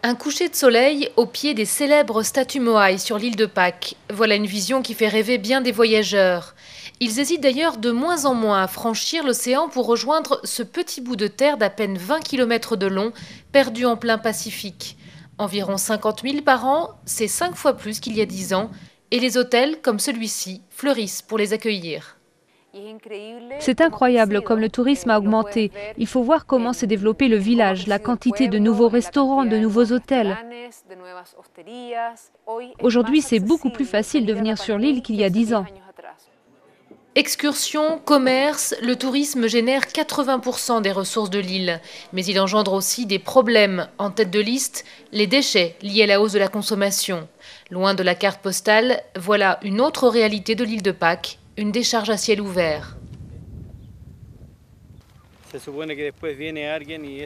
Un coucher de soleil au pied des célèbres statues Moai sur l'île de Pâques. Voilà une vision qui fait rêver bien des voyageurs. Ils hésitent d'ailleurs de moins en moins à franchir l'océan pour rejoindre ce petit bout de terre d'à peine 20 km de long, perdu en plein Pacifique. Environ 50 000 par an, c'est 5 fois plus qu'il y a 10 ans, et les hôtels, comme celui-ci, fleurissent pour les accueillir. C'est incroyable comme le tourisme a augmenté. Il faut voir comment s'est développé le village, la quantité de nouveaux restaurants, de nouveaux hôtels. Aujourd'hui, c'est beaucoup plus facile de venir sur l'île qu'il y a 10 ans. Excursions, commerce, le tourisme génère 80% des ressources de l'île. Mais il engendre aussi des problèmes. En tête de liste, les déchets liés à la hausse de la consommation. Loin de la carte postale, voilà une autre réalité de l'île de Pâques, une décharge à ciel ouvert.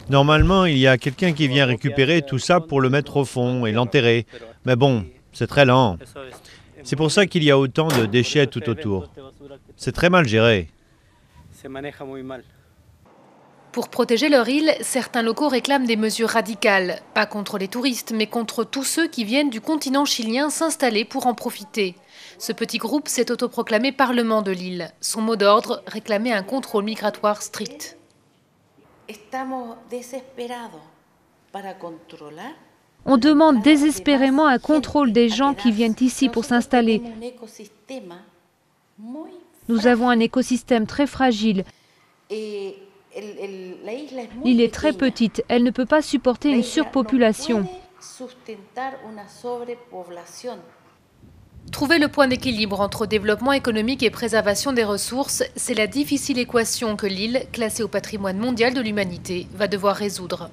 Normalement, il y a quelqu'un qui vient récupérer tout ça pour le mettre au fond et l'enterrer. Mais bon, c'est très lent. C'est pour ça qu'il y a autant de déchets tout autour. C'est très mal géré. Pour protéger leur île, certains locaux réclament des mesures radicales. Pas contre les touristes, mais contre tous ceux qui viennent du continent chilien s'installer pour en profiter. Ce petit groupe s'est autoproclamé Parlement de l'île. Son mot d'ordre, réclamer un contrôle migratoire strict. On demande désespérément un contrôle des gens qui viennent ici pour s'installer. Nous avons un écosystème très fragile. L'île est très petite, elle ne peut pas supporter une surpopulation. Trouver le point d'équilibre entre développement économique et préservation des ressources, c'est la difficile équation que l'île, classée au patrimoine mondial de l'humanité, va devoir résoudre.